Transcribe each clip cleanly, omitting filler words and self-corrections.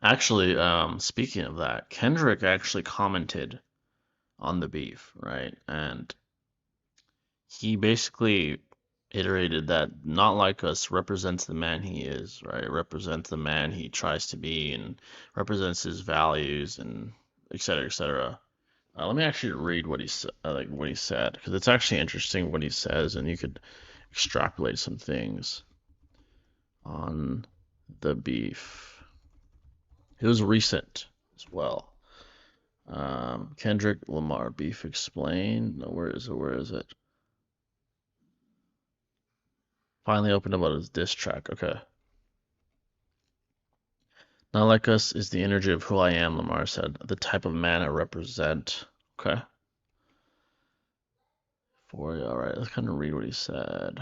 Actually, speaking of that, Kendrick actually commented on the beef, right? And he basically iterated that Not Like Us represents the man he is, right? It represents the man he tries to be and represents his values and et cetera, et cetera. Let me actually read what he said, like what he said, because it's actually interesting what he says, and you could extrapolate some things on the beef. It was recent as well. Kendrick Lamar beef explained. No, where is it? Where is it? Finally opened about his diss track. Okay. Not like us is the energy of who I am, Lamar said. The type of man I represent. Okay. For you. All right. Let's kind of read what he said.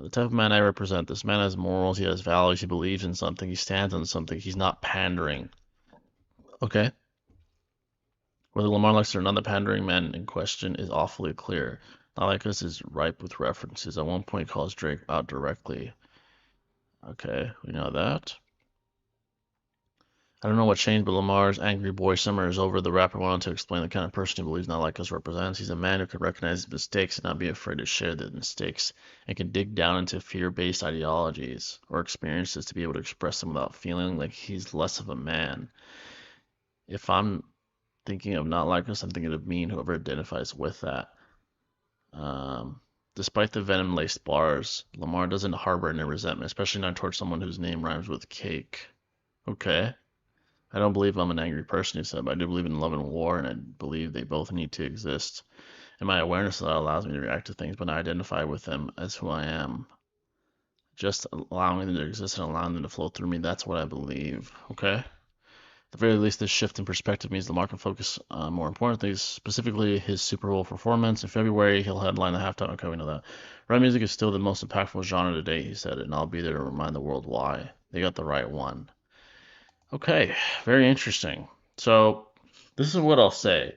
The type of man I represent. This man has morals. He has values. He believes in something. He stands on something. He's not pandering. Okay. Whether Lamar likes it or not, the pandering man in question is awfully clear. Not like us is ripe with references. At one point, he calls Drake out directly. Okay, we know that. I don't know what changed, but Lamar's angry boy summer is over. The rapper went on to explain the kind of person he believes Not Like Us represents. He's a man who can recognize his mistakes and not be afraid to share the mistakes, and can dig down into fear-based ideologies or experiences to be able to express them without feeling like he's less of a man. If I'm thinking of Not Like Us, I'm thinking of me and whoever identifies with that. Um, Despite the venom-laced bars, Lamar doesn't harbor any resentment, especially not towards someone whose name rhymes with cake. Okay. I don't believe I'm an angry person, he said, but I do believe in love and war, and I believe they both need to exist. And my awareness of that allows me to react to things, but I identify with them as who I am. Just allowing them to exist and allowing them to flow through me, that's what I believe. Okay? At the very least, this shift in perspective means the market focus on more important things, specifically his Super Bowl performance. In February, he'll headline the halftime. Okay, we know that. Rap music is still the most impactful genre today, he said, and I'll be there to remind the world why. They got the right one. Okay, very interesting. So, this is what I'll say.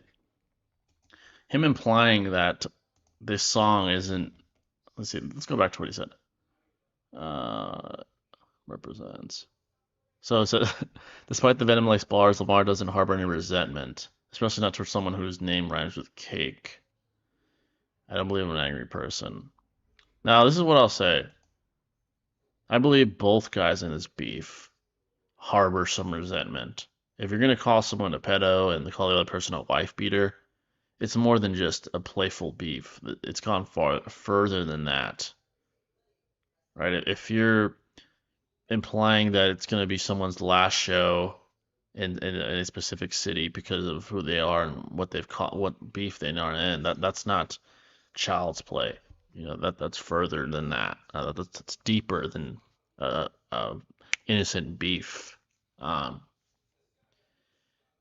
Him implying that this song isn't. Let's see. Let's go back to what he said. Uh, represents. So it said, despite the venom-laced bars, Lamar doesn't harbor any resentment, especially not towards someone whose name rhymes with cake. I don't believe I'm an angry person. Now, this is what I'll say. I believe both guys in this beef harbor some resentment. If you're gonna call someone a pedo and call the other person a wife beater, it's more than just a playful beef. It's gone far further than that, right? If you're implying that it's going to be someone's last show in a specific city because of who they are and what they've caught, what beef they are in, that's not child's play. You know that's further than that. That's deeper than innocent beef. Um,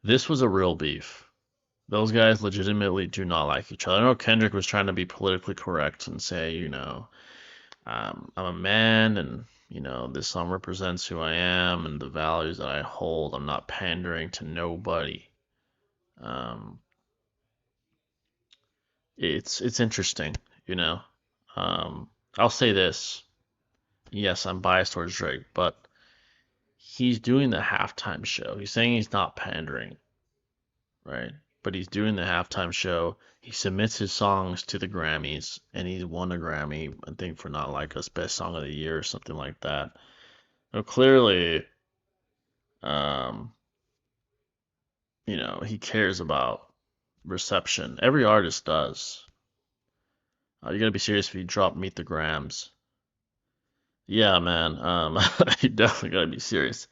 this was a real beef. Those guys legitimately do not like each other. I know Kendrick was trying to be politically correct and say, I'm a man and, this song represents who I am and the values that I hold. I'm not pandering to nobody. Um, it's interesting, you know. I'll say this. Yes, I'm biased towards Drake, but he's doing the halftime show. He's saying he's not pandering, right? But he's doing the halftime show. He submits his songs to the Grammys, and he's won a Grammy, I think, for Not Like Us, Best Song of the Year or something like that. Now, clearly, um, he cares about reception. Every artist does. You gotta be serious if you drop Meet the Grams. Yeah, man. You definitely gotta be serious.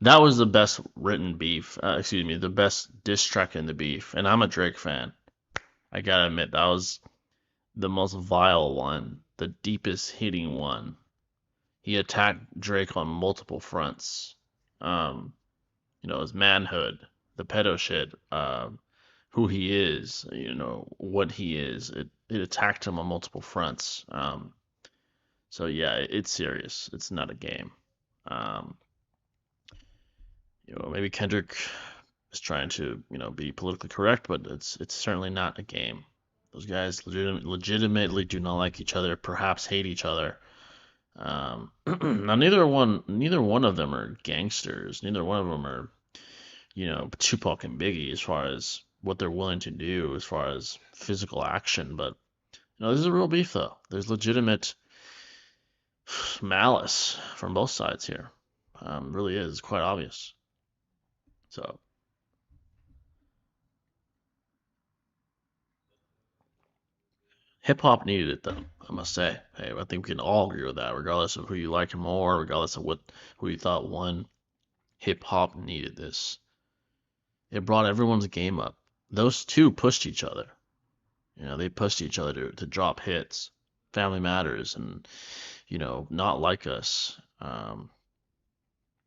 That was the best written beef. Excuse me, the best diss track in the beef. And I'm a Drake fan. I gotta admit, that was the most vile one, the deepest hitting one. He attacked Drake on multiple fronts. Um, his manhood, the pedo shit, who he is, what he is. It attacked him on multiple fronts. So yeah, it's serious. It's not a game. Um, maybe Kendrick is trying to, be politically correct, but it's certainly not a game. Those guys legitimately do not like each other, perhaps hate each other. Now neither one of them are gangsters. Neither one of them are, Tupac and Biggie as far as what they're willing to do as far as physical action. But this is a real beef though. There's legitimate malice from both sides here. Really is. It's quite obvious. So hip hop needed it though, I must say. Hey, I think we can all agree with that, regardless of who you like more, regardless of who you thought won. Hip hop needed this. It brought everyone's game up. Those two pushed each other. They pushed each other to drop hits. Family Matters and, Not Like Us.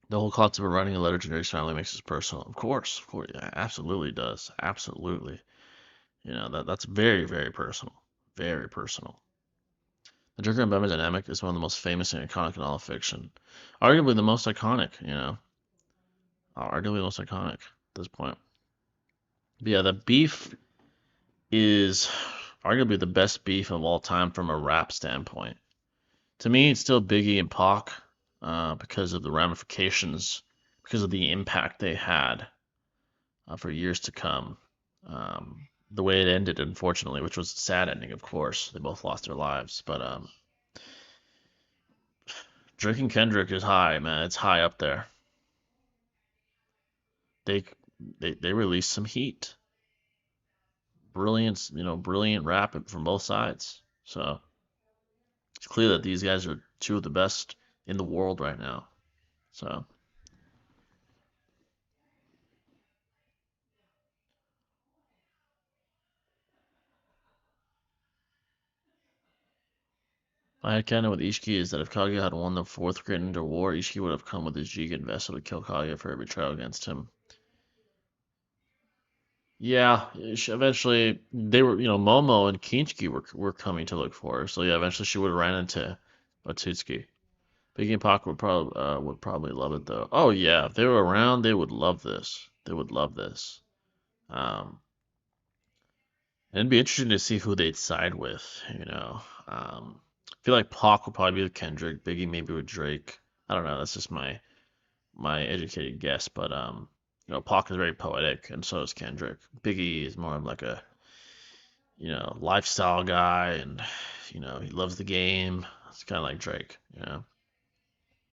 The whole concept of writing a letter to Drake's family makes it personal. Of course, yeah, absolutely does. Absolutely. That's very, very personal. Very personal. The Joker and Batman dynamic is one of the most famous and iconic in all of fiction. Arguably the most iconic. Arguably the most iconic at this point. But yeah, the beef is arguably the best beef of all time from a rap standpoint. To me, it's still Biggie and Pac because of the ramifications, because of the impact they had for years to come. The way it ended, unfortunately, which was a sad ending, of course. They both lost their lives. But Drake and Kendrick is high, man. It's high up there. They they released some heat. Brilliant, brilliant rap from both sides. So it's clear that these guys are two of the best in the world right now. So my headcanon with Ishiki is that if Kaguya had won the fourth Great Ninja War, Ishiki would have come with his Jigen vessel to kill Kaguya for her betrayal against him. Yeah, eventually they were, Momo and Kinchiki were coming to look for her. So yeah, eventually she would have ran into Otsutsuki. Biggie and Pac would probably love it though. Oh yeah, if they were around, they would love this. They would love this. Um, and it'd be interesting to see who they'd side with. I feel like Pac would probably be with Kendrick, Biggie maybe with Drake. I don't know. That's just my educated guess, but Pac is very poetic, and so is Kendrick. Biggie is more of like a lifestyle guy, and he loves the game. It's kind of like Drake.